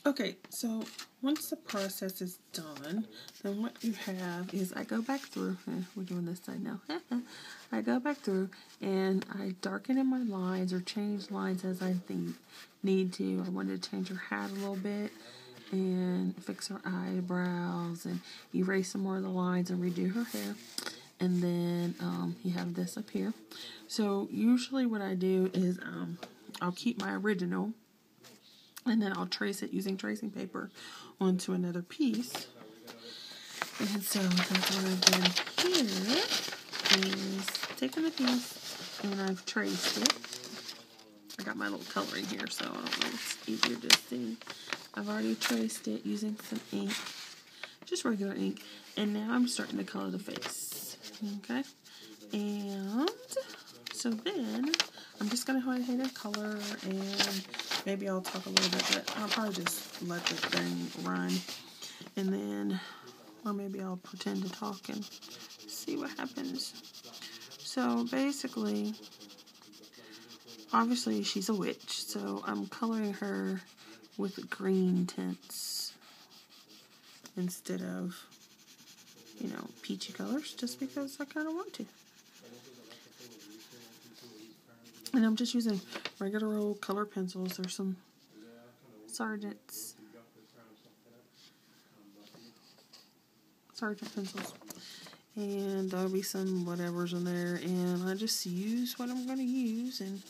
Okay, so once the process is done, then what you have is I go back through, we're doing this side now, I go back through and I darken in my lines or change lines as I need to. I wanted to change her hat a little bit and fix her eyebrows and erase some more of the lines and redo her hair. And then you have this up here. So usually what I do is I'll keep my original and then I'll trace it using tracing paper onto another piece. And so that's what I've done here is taken the piece and I've traced it. I got my little coloring here, so I don't know, it's easier to see. I've already traced it using some ink, just regular ink, and now I'm starting to color the face. Okay, and so then I'm just going to go ahead and color, and maybe I'll talk a little bit, but I'll probably just let the thing run, and then, or maybe I'll pretend to talk and see what happens. So basically, obviously she's a witch, so I'm coloring her with green tints instead of, you know, peachy colors, just because I kind of want to. And I'm just using regular old color pencils. There's some Sargent pencils. And there'll be some whatevers in there. And I just use what I'm going to use and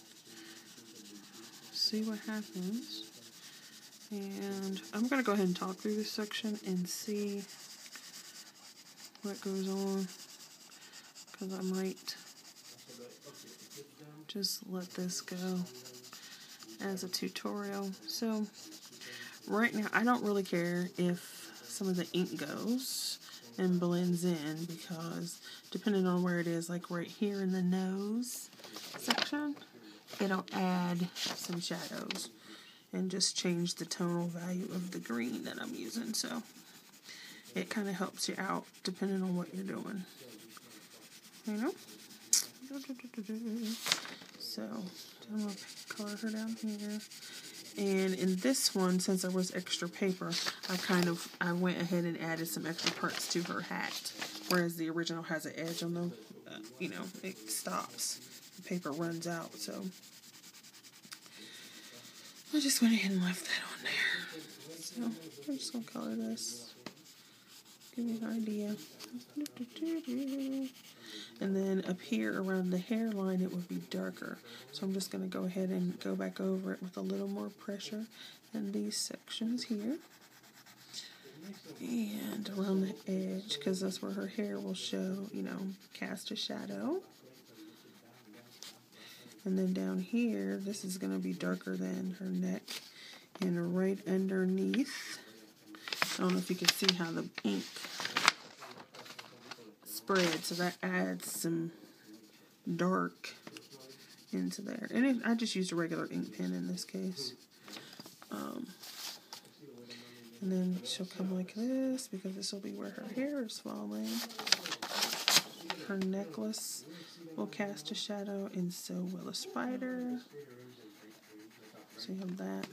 see what happens. And I'm going to go ahead and talk through this section and see what goes on. Because I might just let this go as a tutorial. So right now I don't really care if some of the ink goes and blends in, because depending on where it is, like right here in the nose section, it'll add some shadows and just change the tonal value of the green that I'm using. So it kind of helps you out depending on what you're doing, you know. So I'm going to color her down here. And in this one, since there was extra paper, I went ahead and added some extra parts to her hat. Whereas the original has an edge on the, you know, it stops. The paper runs out. So I just went ahead and left that on there. So I'm just going to color this. Give you an idea. And then up here around the hairline, it would be darker. So I'm just going to go ahead and go back over it with a little more pressure in these sections here. And around the edge, because that's where her hair will show, you know, cast a shadow. And then down here, this is going to be darker than her neck. And right underneath, I don't know if you can see how the ink spread, so that adds some dark into there. And I just used a regular ink pen in this case. And then she'll come like this, because this will be where her hair is falling. Her necklace will cast a shadow, and so will a spider. So you have that.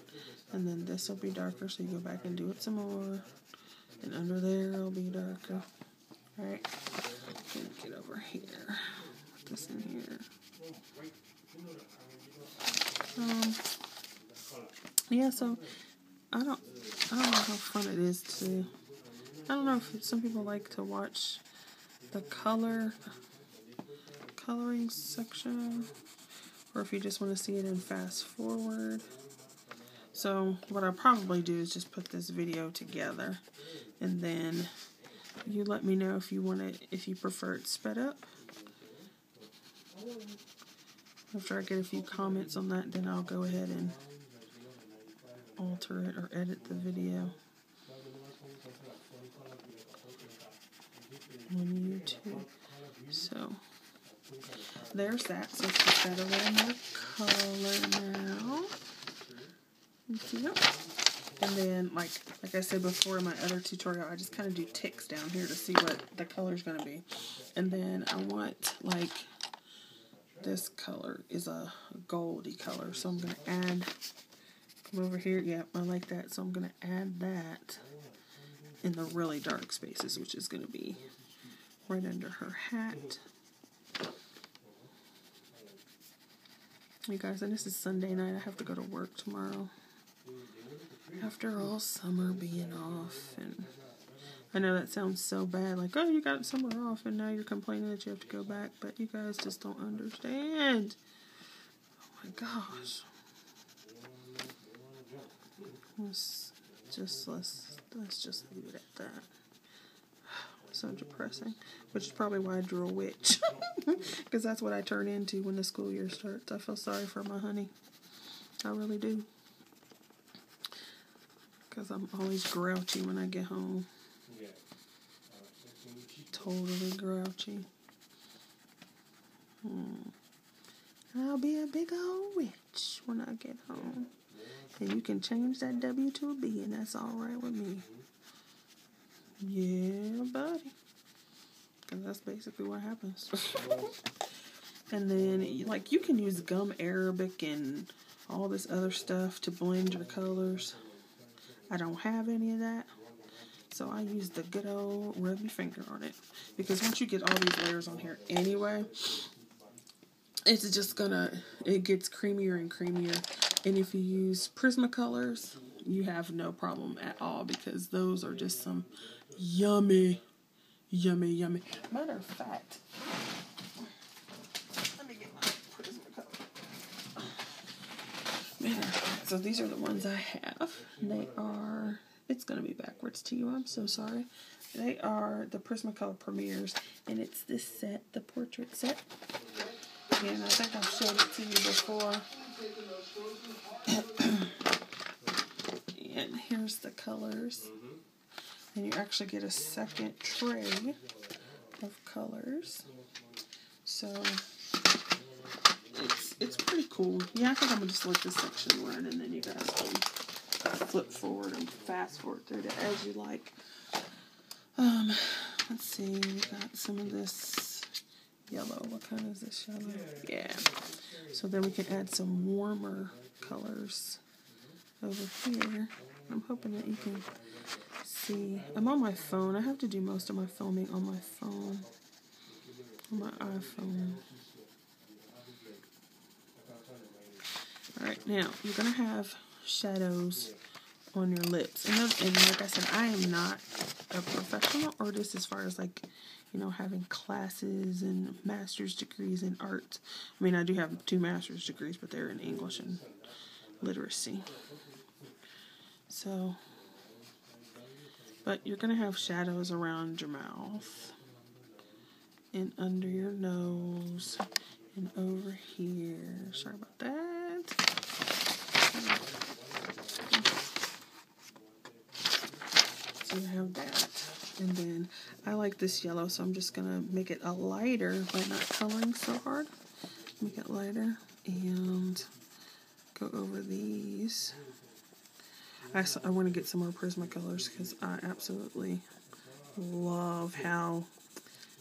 And then this will be darker, so you go back and do it some more. And under there it'll be darker. Alright, get over here. Put this in here. Yeah, so I don't know how fun it is to. I don't know if some people like to watch the coloring section, or if you just want to see it in fast forward. So what I'll probably do is just put this video together, and then you let me know if you prefer it sped up. After I get a few comments on that, then I'll go ahead and alter it or edit the video on YouTube. So there's that. So let's just add a little more color now. And then, like I said before in my other tutorial, I just kind of do ticks down here to see what the color's going to be. And then I want, like, this color is a goldy color, so I'm going to Over here, yeah, I like that, so I'm going to add that in the really dark spaces, which is going to be right under her hat. You guys, and this is Sunday night. I have to go to work tomorrow. After all summer being off, and I know that sounds so bad, like, oh, you got summer off, and now you're complaining that you have to go back, but you guys just don't understand. Oh my gosh. Let's just leave it at that. So depressing, which is probably why I drew a witch, because that's what I turn into when the school year starts. I feel sorry for my honey. I really do. Because I'm always grouchy when I get home. Totally grouchy. I'll be a big old witch when I get home. And you can change that W to a B, and that's alright with me. Yeah, buddy. Because that's basically what happens. And then, like, you can use gum Arabic and all this other stuff to blend your colors. I don't have any of that. So I use the good old rub your finger on it. Because once you get all these layers on here anyway, it's just it gets creamier and creamier. And if you use Prismacolors, you have no problem at all, because those are just some yummy, yummy, yummy. Matter of fact, let me get my Prismacolor. Matter of fact, so these are the ones I have. They are, it's going to be backwards to you, I'm so sorry. They are the Prismacolor Premieres, and it's this set, the portrait set. And I think I've showed it to you before. And here's the colors. And you actually get a second tray of colors. So it's pretty cool. Yeah, I think I'm going to just let this section run, and then you guys can flip forward and fast forward through it as you like. Let's see, we got some of this yellow. What kind is this yellow? Yeah. So then we can add some warmer colors over here. I'm hoping that you can see. I'm on my phone. I have to do most of my filming on my phone, on my iPhone. Alright, now you're going to have shadows on your lips. And like I said, I am not a professional artist as far as, like, you know, having classes and master's degrees in art. I mean, I do have 2 master's degrees, but they're in English and literacy. So, but you're going to have shadows around your mouth and under your nose and over here. Sorry about that. So you have that. And then I like this yellow, so I'm just going to make it a lighter by not coloring so hard. Make it lighter and go over these. I want to get some more Prismacolors because I absolutely love how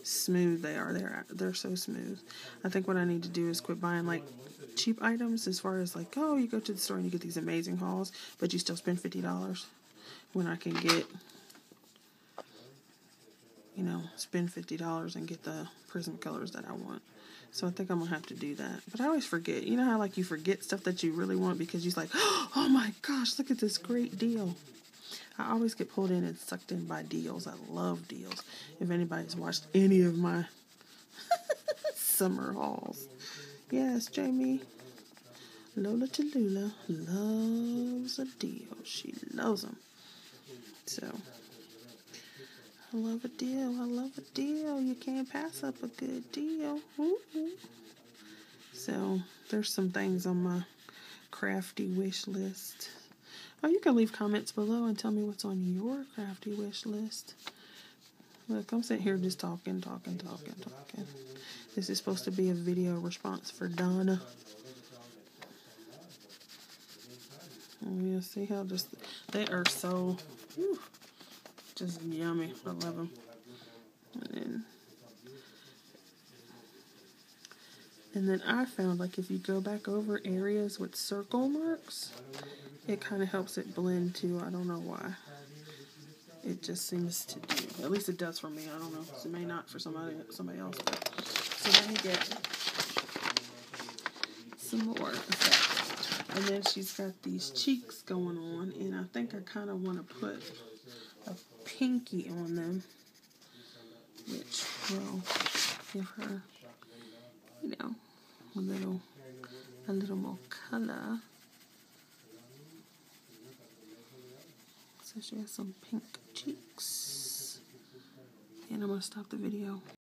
smooth they are. They're so smooth. I think what I need to do is quit buying, like, cheap items, as far as, like, oh, you go to the store and you get these amazing hauls, but you still spend $50 when I can get, you know, spend $50 and get the Prismacolors that I want. So I think I'm going to have to do that. But I always forget. You know how, like, you forget stuff that you really want because you're like, oh my gosh, look at this great deal. I always get pulled in and sucked in by deals. I love deals. If anybody's watched any of my summer hauls. Yes, Jamie. Lola Talula loves a deal. She loves them. So, I love a deal. I love a deal. You can't pass up a good deal. Woo-hoo. So, there's some things on my crafty wish list. Oh, you can leave comments below and tell me what's on your crafty wish list. Look, I'm sitting here just talking. This is supposed to be a video response for Donna. Oh, yeah, see how they are so, just yummy. I love them. And then I found, like, if you go back over areas with circle marks, it kind of helps it blend too. I don't know why. It just seems to do. At least it does for me. I don't know. It may not for somebody else. But. So let me get some more effect. And then she's got these cheeks going on, and I think I kind of want to put a pinky on them, which will give her, you know, a little more color. So she has some pink cheeks. And I'm going to stop the video.